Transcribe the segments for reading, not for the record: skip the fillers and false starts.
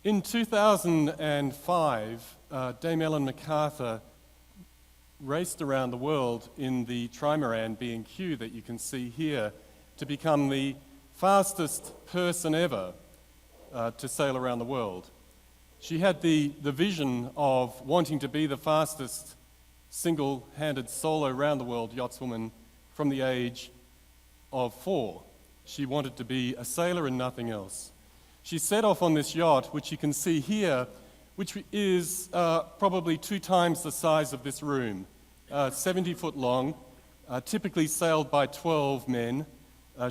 In 2005, Dame Ellen MacArthur raced around the world in the trimaran B&Q that you can see here to become the fastest person ever to sail around the world. She had the vision of wanting to be the fastest single-handed solo round-the-world yachtswoman from the age of 4. She wanted to be a sailor and nothing else. She set off on this yacht, which you can see here, which is probably 2 times the size of this room, 70 foot long, typically sailed by 12 men.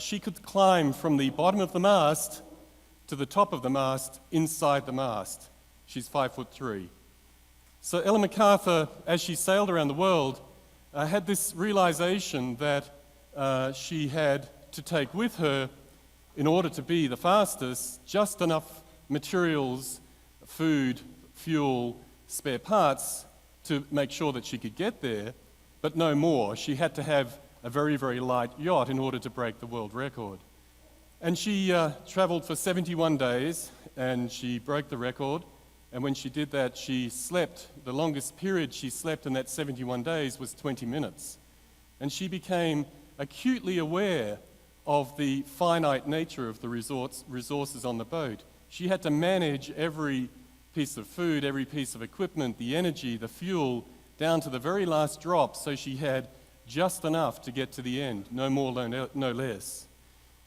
She could climb from the bottom of the mast to the top of the mast inside the mast. She's 5'3". So Ellen MacArthur, as she sailed around the world, had this realization that she had to take with her, in order to be the fastest, just enough materials, food, fuel, spare parts to make sure that she could get there, but no more. She had to have a very, very light yacht in order to break the world record. And she traveled for 71 days, and she broke the record. And when she did that, she slept. The longest period she slept in that 71 days was 20 minutes. And she became acutely aware of the finite nature of the resources on the boat. She had to manage every piece of food, every piece of equipment, the energy, the fuel, down to the very last drop, so she had just enough to get to the end, no more, no less.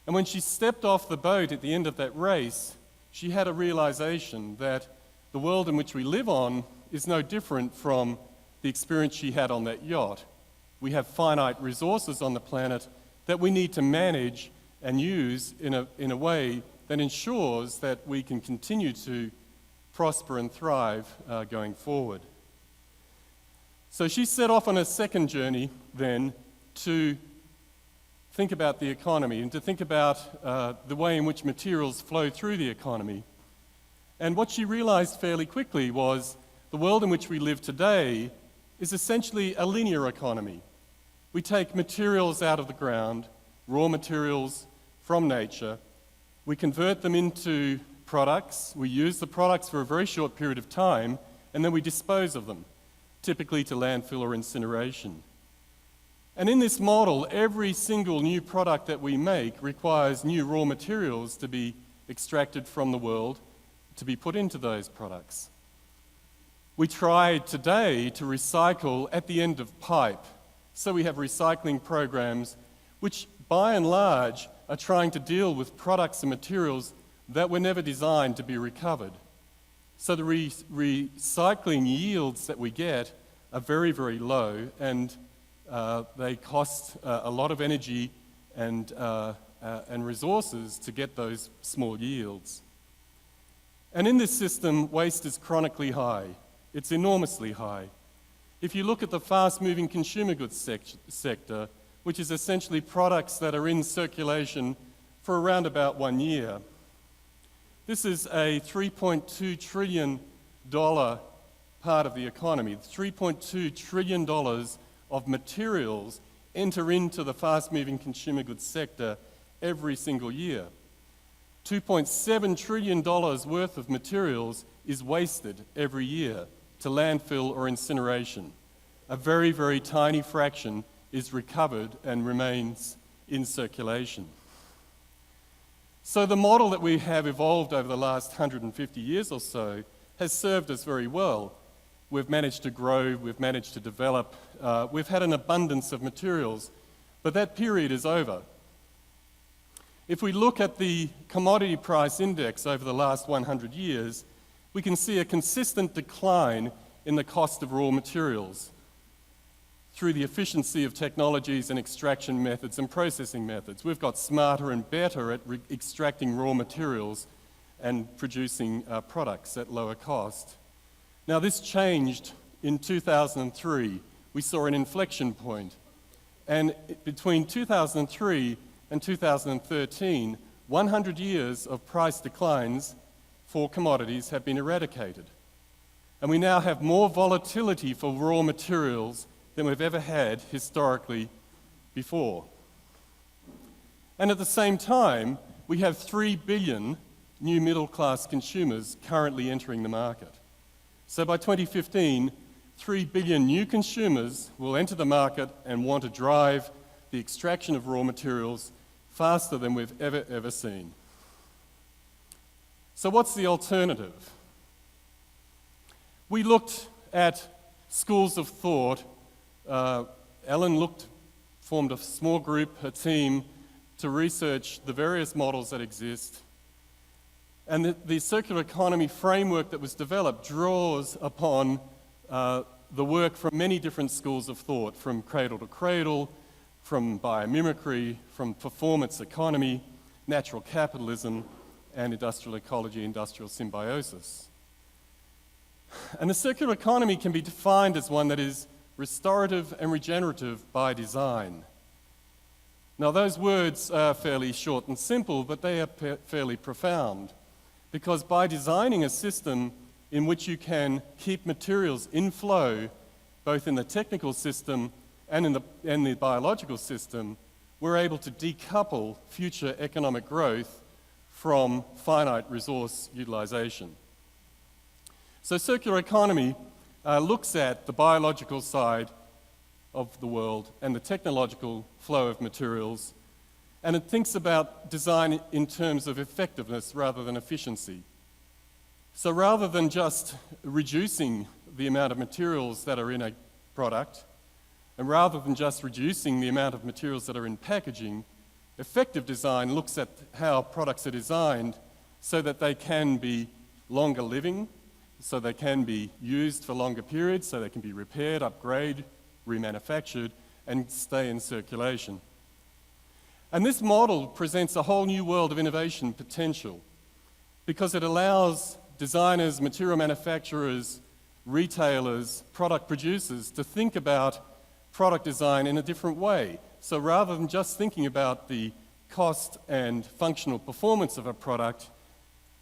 And when she stepped off the boat at the end of that race, she had a realization that the world in which we live on is no different from the experience she had on that yacht. We have finite resources on the planet that we need to manage and use in a way that ensures that we can continue to prosper and thrive going forward. So she set off on a second journey then to think about the economy and to think about the way in which materials flow through the economy. And what she realized fairly quickly was the world in which we live today is essentially a linear economy. We take materials out of the ground, raw materials from nature, we convert them into products, we use the products for a very short period of time, and then we dispose of them, typically to landfill or incineration. And in this model, every single new product that we make requires new raw materials to be extracted from the world to be put into those products. We try today to recycle at the end of pipe. So we have recycling programs which, by and large, are trying to deal with products and materials that were never designed to be recovered. So the recycling yields that we get are very, very low, and they cost a lot of energy and resources to get those small yields. And in this system, waste is chronically high. It's enormously high. If you look at the fast-moving consumer goods sector, which is essentially products that are in circulation for around about 1 year, this is a $3.2 trillion part of the economy. $3.2 trillion of materials enter into the fast-moving consumer goods sector every single year. $2.7 trillion worth of materials is wasted every year to landfill or incineration. A very, very tiny fraction is recovered and remains in circulation. So the model that we have evolved over the last 150 years or so has served us very well. We've managed to grow, we've managed to develop, we've had an abundance of materials, but that period is over. If we look at the commodity price index over the last 100 years, we can see a consistent decline in the cost of raw materials through the efficiency of technologies and extraction methods and processing methods. We've got smarter and better at extracting raw materials and producing products at lower cost. Now, this changed in 2003. We saw an inflection point. And between 2003 and 2013, 100 years of price declines for commodities have been eradicated. And we now have more volatility for raw materials than we've ever had historically before. And at the same time, we have 3 billion new middle-class consumers currently entering the market. So by 2015, 3 billion new consumers will enter the market and want to drive the extraction of raw materials faster than we've ever seen. So what's the alternative? We looked at schools of thought. Ellen formed a small group, a team, to research the various models that exist. And the circular economy framework that was developed draws upon the work from many different schools of thought, from cradle to cradle, from biomimicry, from performance economy, natural capitalism, and industrial ecology, industrial symbiosis. And the circular economy can be defined as one that is restorative and regenerative by design. Now, those words are fairly short and simple, but they are fairly profound, because by designing a system in which you can keep materials in flow, both in the technical system and in the biological system, we're able to decouple future economic growth from finite resource utilization. So circular economy looks at the biological side of the world and the technological flow of materials, and it thinks about design in terms of effectiveness rather than efficiency. So rather than just reducing the amount of materials that are in a product, and rather than just reducing the amount of materials that are in packaging, effective design looks at how products are designed so that they can be longer living, so they can be used for longer periods, so they can be repaired, upgraded, remanufactured, and stay in circulation. And this model presents a whole new world of innovation potential because it allows designers, material manufacturers, retailers, product producers to think about product design in a different way. So rather than just thinking about the cost and functional performance of a product,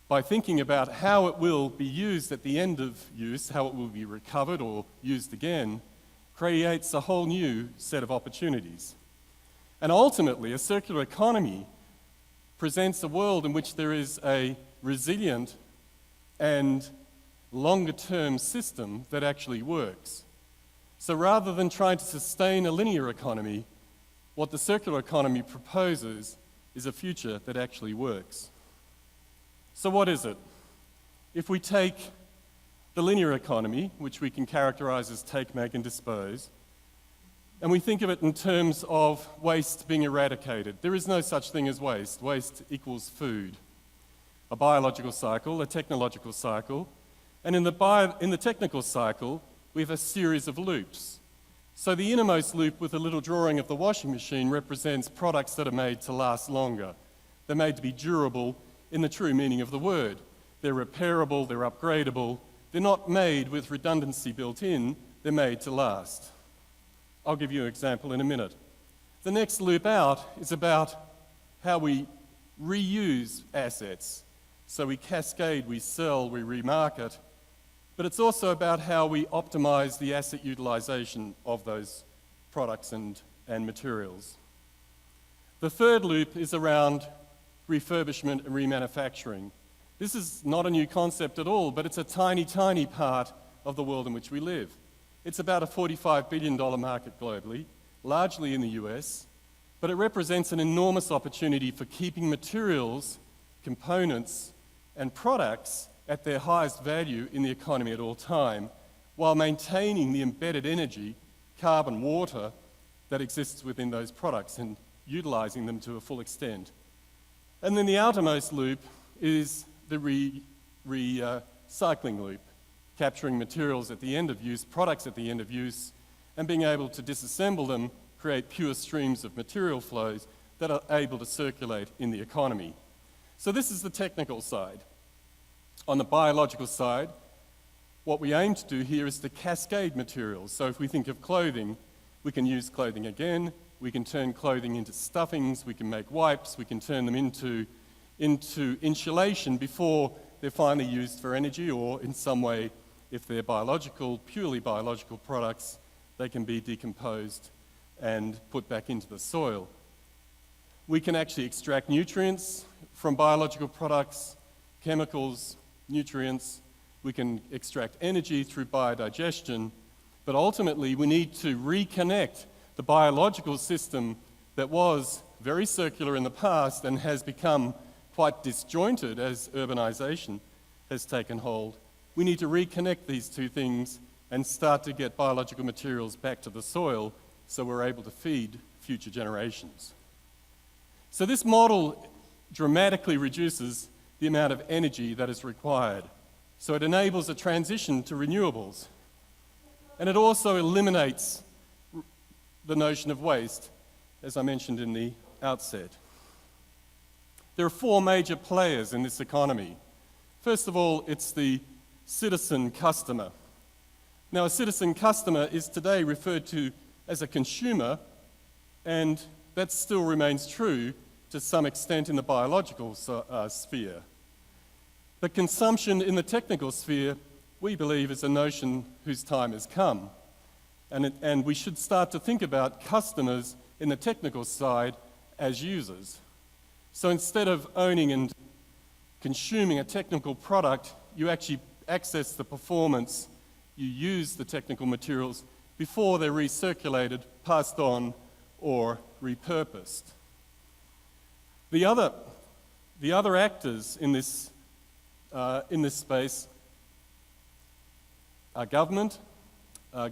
by thinking about how it will be used at the end of use, how it will be recovered or used again, creates a whole new set of opportunities. And ultimately, a circular economy presents a world in which there is a resilient and longer-term system that actually works. So rather than trying to sustain a linear economy, what the circular economy proposes is a future that actually works. So what is it? If we take the linear economy, which we can characterize as take, make, and dispose, and we think of it in terms of waste being eradicated, there is no such thing as waste. Waste equals food. A biological cycle, a technological cycle, and in the technical cycle, we have a series of loops. So the innermost loop with a little drawing of the washing machine represents products that are made to last longer. They're made to be durable in the true meaning of the word. They're repairable, they're upgradable, they're not made with redundancy built in, they're made to last. I'll give you an example in a minute. The next loop out is about how we reuse assets. So we cascade, we sell, we remarket, but it's also about how we optimize the asset utilization of those products and materials. The third loop is around refurbishment and remanufacturing. This is not a new concept at all, but it's a tiny, tiny part of the world in which we live. It's about a $45 billion market globally, largely in the US, but it represents an enormous opportunity for keeping materials, components, and products at their highest value in the economy at all time, while maintaining the embedded energy, carbon, water, that exists within those products and utilizing them to a full extent. And then the outermost loop is the recycling loop, capturing materials at the end of use, products at the end of use, and being able to disassemble them, create pure streams of material flows that are able to circulate in the economy. So this is the technical side. On the biological side, what we aim to do here is to cascade materials. So if we think of clothing, we can use clothing again, we can turn clothing into stuffings, we can make wipes, we can turn them into insulation before they're finally used for energy, or in some way, if they're biological, purely biological products, they can be decomposed and put back into the soil. We can actually extract nutrients from biological products, chemicals, nutrients, we can extract energy through biodigestion, but ultimately we need to reconnect the biological system that was very circular in the past and has become quite disjointed as urbanization has taken hold. We need to reconnect these two things and start to get biological materials back to the soil so we're able to feed future generations. So this model dramatically reduces the amount of energy that is required. So it enables a transition to renewables. And it also eliminates the notion of waste, as I mentioned in the outset. There are four major players in this economy. First of all, it's the citizen customer. Now, a citizen customer is today referred to as a consumer, and that still remains true to some extent in the biological sphere. But consumption in the technical sphere, we believe, is a notion whose time has come. And we should start to think about customers in the technical side as users. So instead of owning and consuming a technical product, you actually access the performance, you use the technical materials before they're recirculated, passed on, or repurposed. The other actors in this space are government.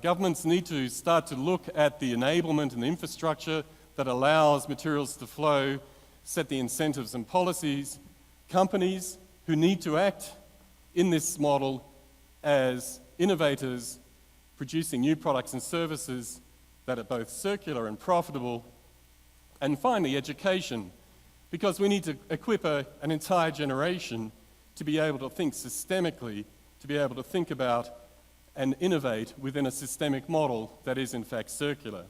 Governments need to start to look at the enablement and the infrastructure that allows materials to flow, set the incentives and policies. Companies who need to act in this model as innovators, producing new products and services that are both circular and profitable. And finally, education, because we need to equip an entire generation to be able to think systemically, to be able to think about and innovate within a systemic model that is in fact circular.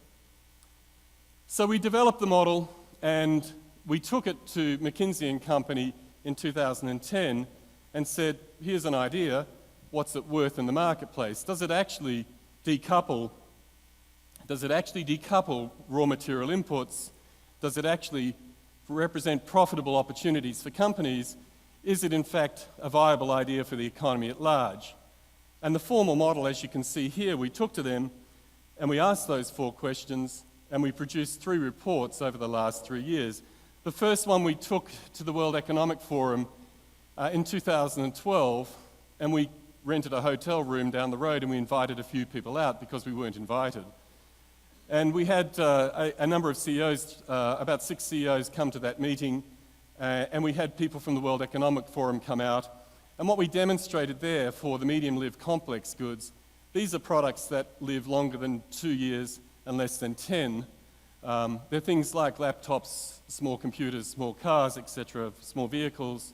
So we developed the model and we took it to McKinsey and Company in 2010 and said, here's an idea, what's it worth in the marketplace? Does it actually decouple raw material inputs? Does it actually represent profitable opportunities for companies? Is it in fact a viable idea for the economy at large? And the formal model, as you can see here, we took to them and we asked those four questions and we produced 3 reports over the last 3 years. The first one we took to the World Economic Forum in 2012, and we rented a hotel room down the road and we invited a few people out because we weren't invited. And we had a number of CEOs, about 6 CEOs come to that meeting, and we had people from the World Economic Forum come out. And what we demonstrated there for the medium-lived complex goods, these are products that live longer than 2 years and less than 10. They're things like laptops, small computers, small cars, etc., small vehicles.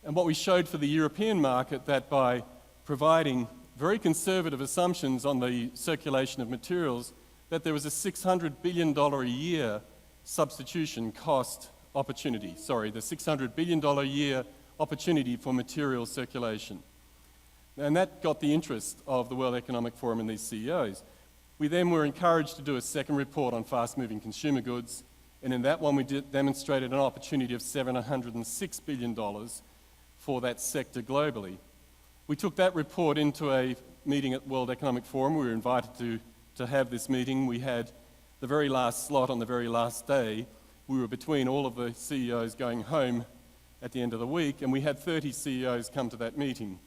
And what we showed for the European market, that by providing very conservative assumptions on the circulation of materials, that there was a $600 billion a year substitution cost opportunity. Sorry, the $600 billion a year opportunity for material circulation. And that got the interest of the World Economic Forum and these CEOs. We then were encouraged to do a second report on fast-moving consumer goods, and in that one we demonstrated an opportunity of $706 billion for that sector globally. We took that report into a meeting at World Economic Forum. We were invited to have this meeting. We had the very last slot on the very last day. We were between all of the CEOs going home at the end of the week, and we had 30 CEOs come to that meeting.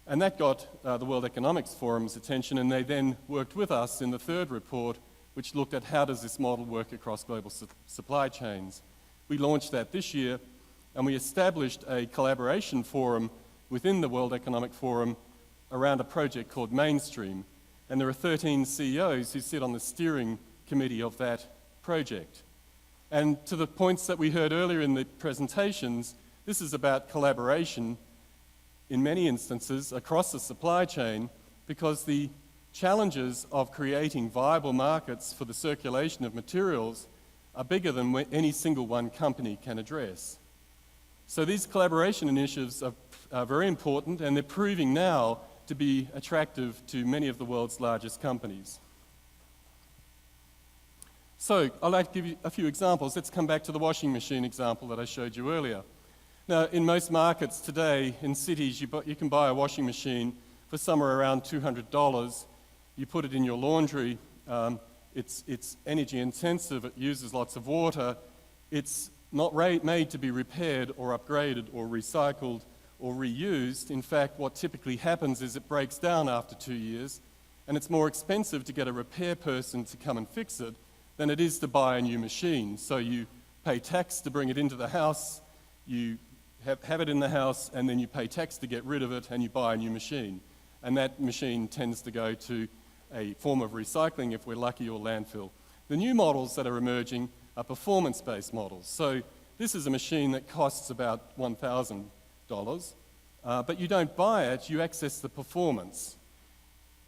And that got the World Economics Forum's attention, and they then worked with us in the third report, which looked at how does this model work across global supply chains. We launched that this year, and we established a collaboration forum within the World Economic Forum around a project called Mainstream. And there are 13 CEOs who sit on the steering committee of that project. And to the points that we heard earlier in the presentations, this is about collaboration in many instances across the supply chain, because the challenges of creating viable markets for the circulation of materials are bigger than any single one company can address. So these collaboration initiatives are very important, and they're proving now to be attractive to many of the world's largest companies. So I'd like to give you a few examples. Let's come back to the washing machine example that I showed you earlier. Now, in most markets today, in cities, you can buy a washing machine for somewhere around $200. You put it in your laundry. It's energy intensive. It uses lots of water. It's not made to be repaired or upgraded or recycled or reused. In fact, what typically happens is it breaks down after 2 years, and it's more expensive to get a repair person to come and fix it than it is to buy a new machine. So you pay tax to bring it into the house, you have it in the house, and then you pay tax to get rid of it, and you buy a new machine. And that machine tends to go to a form of recycling, if we're lucky, or landfill. The new models that are emerging are performance-based models. So this is a machine that costs about $1,000, but you don't buy it, you access the performance.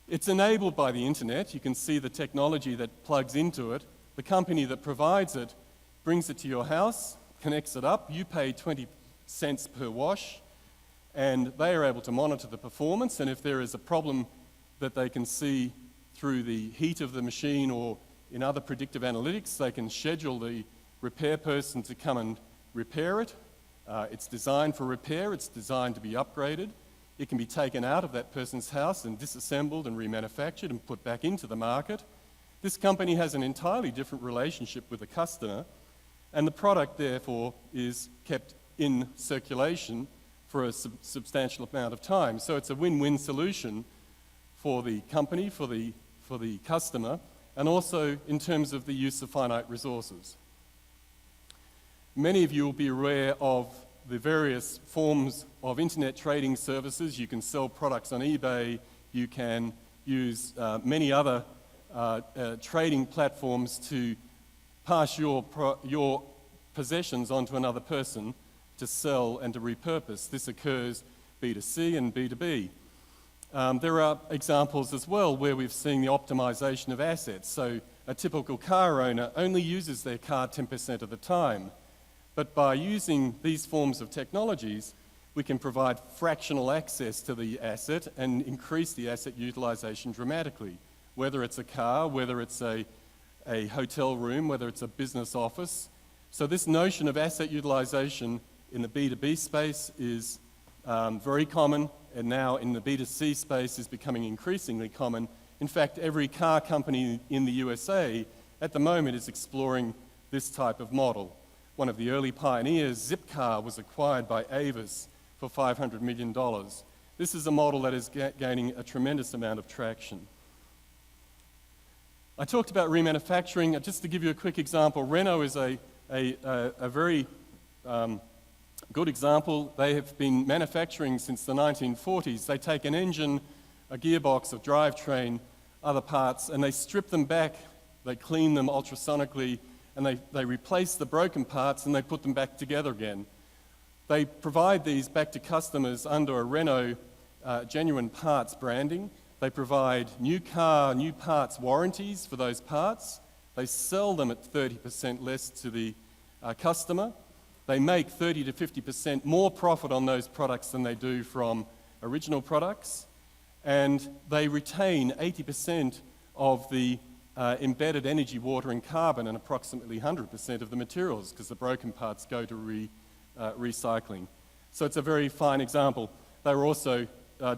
It's enabled by the internet. You can see the technology that plugs into it. The company that provides it brings it to your house, connects it up, you pay 20 cents per wash, and they are able to monitor the performance, and if there is a problem that they can see through the heat of the machine or in other predictive analytics, they can schedule the repair person to come and repair it. It's designed for repair, it's designed to be upgraded. It can be taken out of that person's house and disassembled and remanufactured and put back into the market. This company has an entirely different relationship with the customer, and the product, therefore, is kept in circulation for a substantial amount of time. So it's a win-win solution for the company, for the customer, and also in terms of the use of finite resources. Many of you will be aware of the various forms of internet trading services. You can sell products on eBay, you can use many other trading platforms to pass your possessions onto another person to sell and to repurpose. This occurs B2C and B2B. There are examples as well where we've seen the optimization of assets. So a typical car owner only uses their car 10% of the time. But by using these forms of technologies, we can provide fractional access to the asset and increase the asset utilization dramatically. Whether it's a car, whether it's a hotel room, whether it's a business office. So this notion of asset utilization in the B2B space is very common, and now in the B2C space is becoming increasingly common. In fact, every car company in the USA at the moment is exploring this type of model. One of the early pioneers, Zipcar, was acquired by Avis for $500 million. This is a model that is gaining a tremendous amount of traction. I talked about remanufacturing. Just to give you a quick example, Renault is a very good example. They have been manufacturing since the 1940s. They take an engine, a gearbox, a drivetrain, other parts, and they strip them back, they clean them ultrasonically, and they replace the broken parts and they put them back together again. They provide these back to customers under a Renault genuine parts branding. They provide new parts warranties for those parts. They sell them at 30% less to the customer. They make 30 to 50% more profit on those products than they do from original products. And they retain 80% of the embedded energy, water and carbon, and approximately 100% of the materials, because the broken parts go to recycling. So it's a very fine example. They were also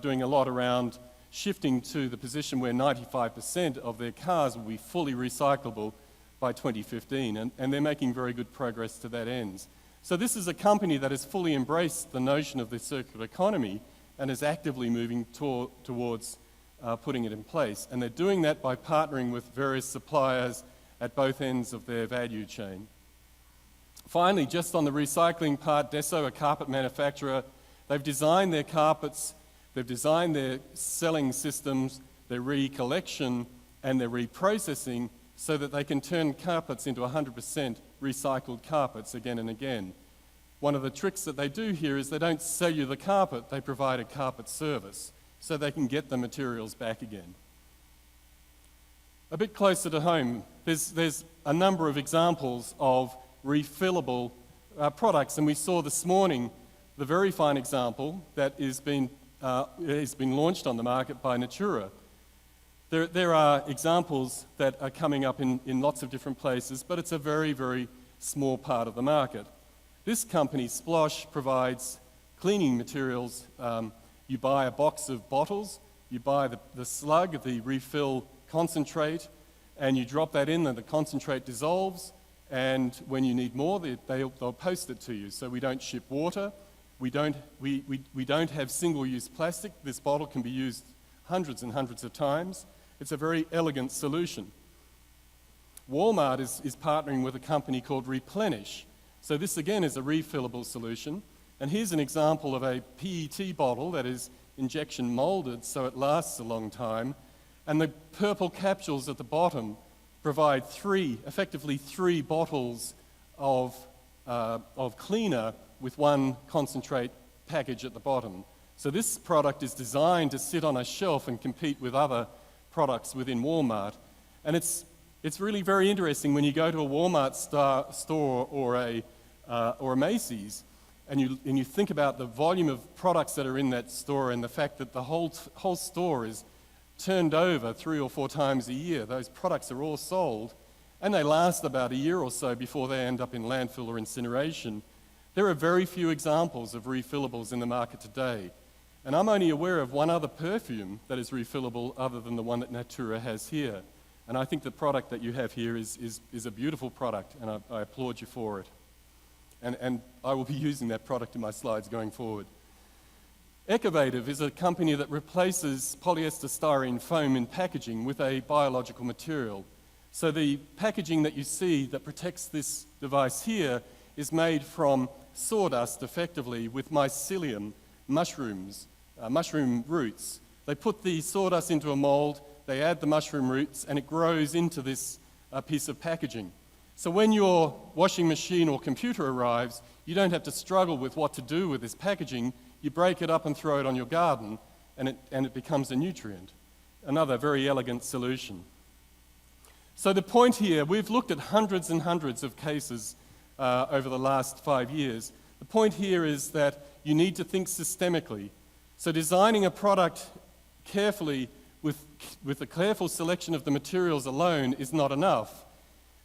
doing a lot around shifting to the position where 95% of their cars will be fully recyclable by 2015, and they're making very good progress to that end. So this is a company that has fully embraced the notion of the circular economy and is actively moving towards putting it in place. And they're doing that by partnering with various suppliers at both ends of their value chain. Finally, just on the recycling part, Desso, a carpet manufacturer, they've designed their carpets, they've designed their selling systems, their recollection and their reprocessing so that they can turn carpets into 100% recycled carpets again and again. One of the tricks that they do here is they don't sell you the carpet, they provide a carpet service so they can get the materials back again. A bit closer to home, there's a number of examples of refillable products, and we saw this morning the very fine example that has been launched on the market by Natura. There are examples that are coming up in lots of different places, but it's a very, very small part of the market. This company, Splosh, provides cleaning materials. You buy a box of bottles, you buy the slug, the refill concentrate, and you drop that in, and the concentrate dissolves, and when you need more, they'll post it to you. So we don't ship water, we don't have single-use plastic. This bottle can be used hundreds and hundreds of times. It's a very elegant solution. Walmart is partnering with a company called Replenish. So this again is a refillable solution. And here's an example of a PET bottle that is injection molded so it lasts a long time. And the purple capsules at the bottom provide effectively three bottles of cleaner with one concentrate package at the bottom. So this product is designed to sit on a shelf and compete with other products within Walmart. And it's really very interesting when you go to a Walmart store or a Macy's, and you think about the volume of products that are in that store and the fact that the whole store is turned over 3 or 4 times a year. Those products are all sold, and they last about a year or so before they end up in landfill or incineration. There are very few examples of refillables in the market today. And I'm only aware of one other perfume that is refillable other than the one that Natura has here. And I think the product that you have here is a beautiful product, and I applaud you for it. And I will be using that product in my slides going forward. Ecovative is a company that replaces polyester styrene foam in packaging with a biological material. So the packaging that you see that protects this device here is made from sawdust, effectively, with mycelium, mushroom roots. They put the sawdust into a mold, they add the mushroom roots, and it grows into this piece of packaging. So when your washing machine or computer arrives, you don't have to struggle with what to do with this packaging. You break it up and throw it on your garden, and it becomes a nutrient. Another very elegant solution. So the point here, we've looked at hundreds and hundreds of cases over the last 5 years. The point here is that you need to think systemically. So designing a product carefully with a careful selection of the materials alone is not enough,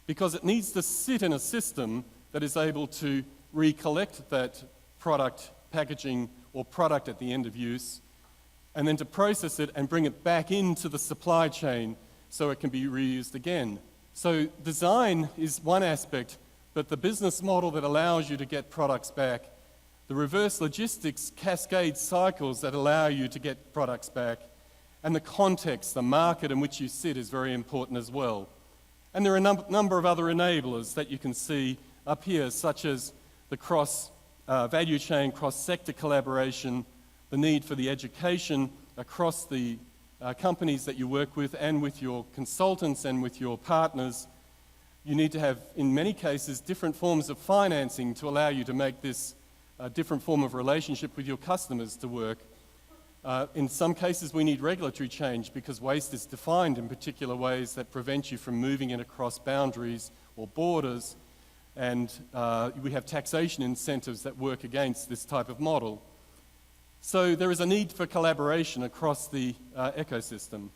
because it needs to sit in a system that is able to recollect that product packaging or product at the end of use, and then to process it and bring it back into the supply chain so it can be reused again. So design is one aspect, but the business model that allows you to get products back, the reverse logistics cascade cycles that allow you to get products back, and the context, the market in which you sit is very important as well. And there are a number of other enablers that you can see up here, such as the value chain, cross-sector collaboration, the need for the education across the companies that you work with and with your consultants and with your partners. You need to have, in many cases, different forms of financing to allow you to make this a different form of relationship with your customers to work. In some cases, we need regulatory change because waste is defined in particular ways that prevent you from moving it across boundaries or borders, and we have taxation incentives that work against this type of model. So there is a need for collaboration across the ecosystem.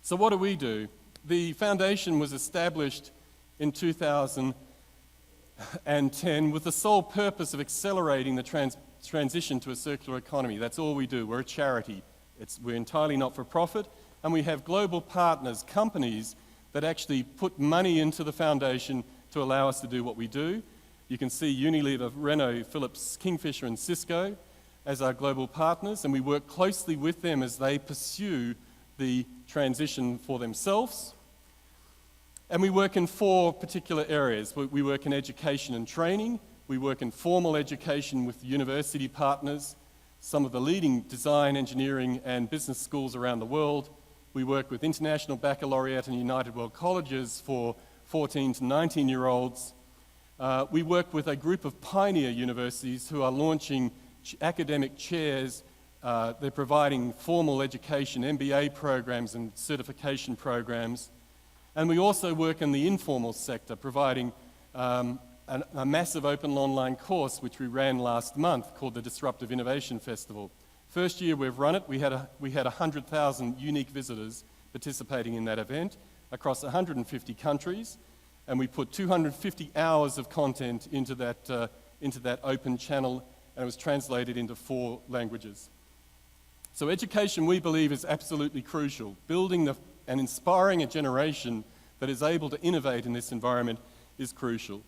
So what do? The foundation was established in 2010 with the sole purpose of accelerating the transition to a circular economy. That's all we do. We're a charity. We're entirely not-for-profit, and we have global partners, companies that actually put money into the foundation to allow us to do what we do. You can see Unilever, Renault, Philips, Kingfisher, and Cisco as our global partners, and we work closely with them as they pursue the transition for themselves. And we work in 4 particular areas. We work in education and training. We work in formal education with university partners, some of the leading design, engineering, and business schools around the world. We work with international baccalaureate and United World Colleges for 14 to 19-year-olds. We work with a group of pioneer universities who are launching academic chairs. They're providing formal education, MBA programs, and certification programs. And we also work in the informal sector, providing a massive open online course which we ran last month called the Disruptive Innovation Festival. First year we've run it, we had 100,000 unique visitors participating in that event across 150 countries, and we put 250 hours of content into that into that open channel, and it was translated into 4 languages. So education, we believe, is absolutely crucial. Building and inspiring a generation that is able to innovate in this environment is crucial.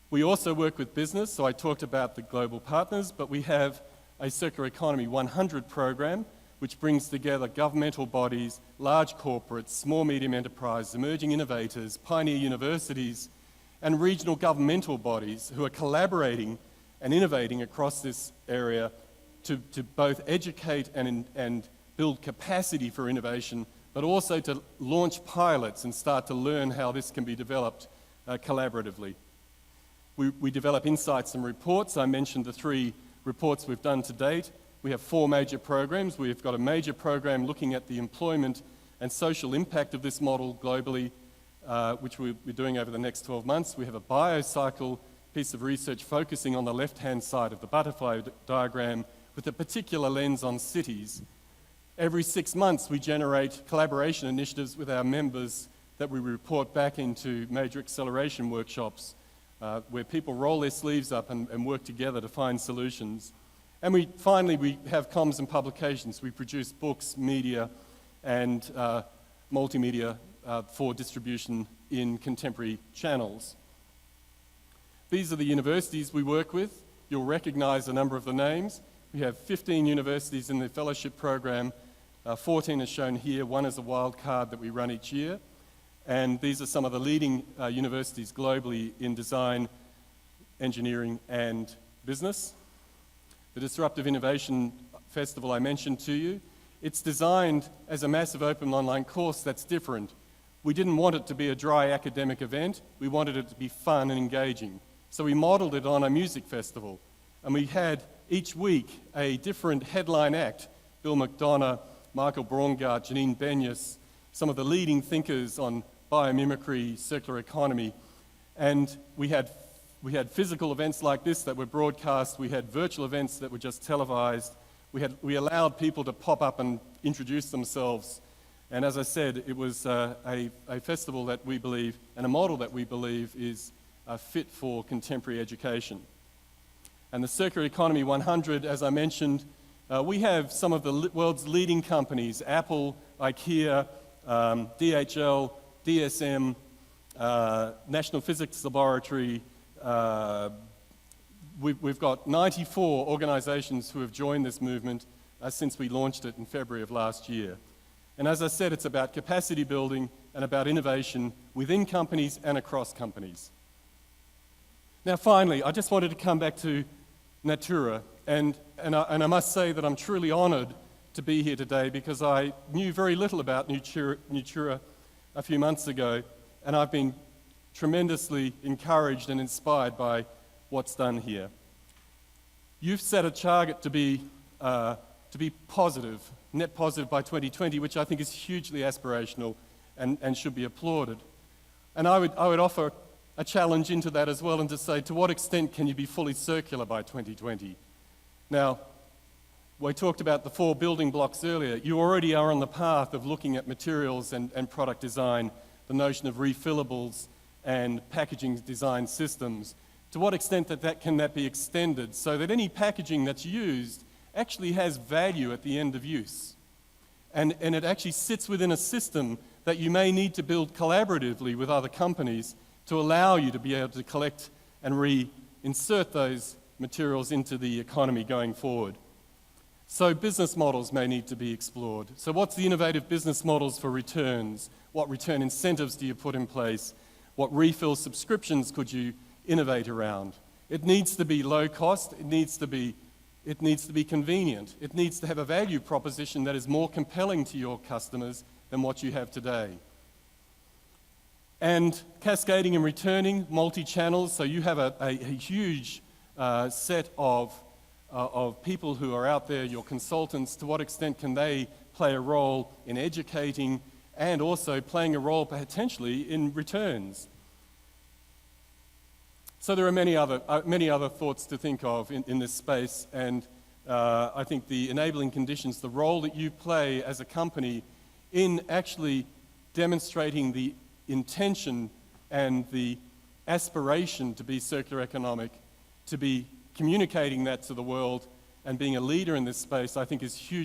We also work with business, so I talked about the global partners, but we have a Circular Economy 100 program, which brings together governmental bodies, large corporates, small medium enterprises, emerging innovators, pioneer universities, and regional governmental bodies who are collaborating and innovating across this area to both educate and build capacity for innovation, but also to launch pilots and start to learn how this can be developed collaboratively. We develop insights and reports. I mentioned the 3 reports we've done to date. We have 4 major programs. We've got a major program looking at the employment and social impact of this model globally, which we'll be doing over the next 12 months. We have a biocycle piece of research focusing on the left-hand side of the butterfly diagram with a particular lens on cities. Every 6 months, we generate collaboration initiatives with our members that we report back into major acceleration workshops where people roll their sleeves up and work together to find solutions. And finally, we have comms and publications. We produce books, media, and multimedia for distribution in contemporary channels. These are the universities we work with. You'll recognize a number of the names. We have 15 universities in the fellowship program. 14 are shown here. 1 is a wild card that we run each year. And these are some of the leading universities globally in design, engineering, and business. The Disruptive Innovation Festival I mentioned to you, it's designed as a massive open online course that's different. We didn't want it to be a dry academic event. We wanted it to be fun and engaging. So we modeled it on a music festival. And we had each week a different headline act. Bill McDonough, Michael Braungart, Janine Benyus, some of the leading thinkers on biomimicry, circular economy. And we had physical events like this that were broadcast. We had virtual events that were just televised. We allowed people to pop up and introduce themselves. And as I said, it was a festival that we believe, and a model that we believe is fit for contemporary education. And the Circular Economy 100, as I mentioned, we have some of the world's leading companies, Apple, IKEA, DHL, DSM, National Physics Laboratory. We've got 94 organizations who have joined this movement since we launched it in February of last year. And as I said, it's about capacity building and about innovation within companies and across companies. Now finally, I just wanted to come back to Natura, and I must say that I'm truly honored to be here today because I knew very little about Natura a few months ago, and I've been tremendously encouraged and inspired by what's done here. You've set a target to be positive, net positive by 2020, which I think is hugely aspirational and should be applauded. And I would offer a challenge into that as well, and to say, to what extent can you be fully circular by 2020? Now, we talked about the 4 building blocks earlier. You already are on the path of looking at materials and product design, the notion of refillables and packaging design systems. To what extent can that be extended so that any packaging that's used actually has value at the end of use? And it actually sits within a system that you may need to build collaboratively with other companies to allow you to be able to collect and reinsert those materials into the economy going forward. So business models may need to be explored. So what's the innovative business models for returns? What return incentives do you put in place? What refill subscriptions could you innovate around? It needs to be low cost. It needs to be convenient. It needs to have a value proposition that is more compelling to your customers than what you have today. And cascading and returning, multi-channels, so you have a huge set of people who are out there, your consultants. To what extent can they play a role in educating and also playing a role potentially in returns? So there are many other thoughts to think of in this space, and I think the enabling conditions, the role that you play as a company in actually demonstrating the intention and the aspiration to be circular economic to be communicating that to the world and being a leader in this space, I think is hugely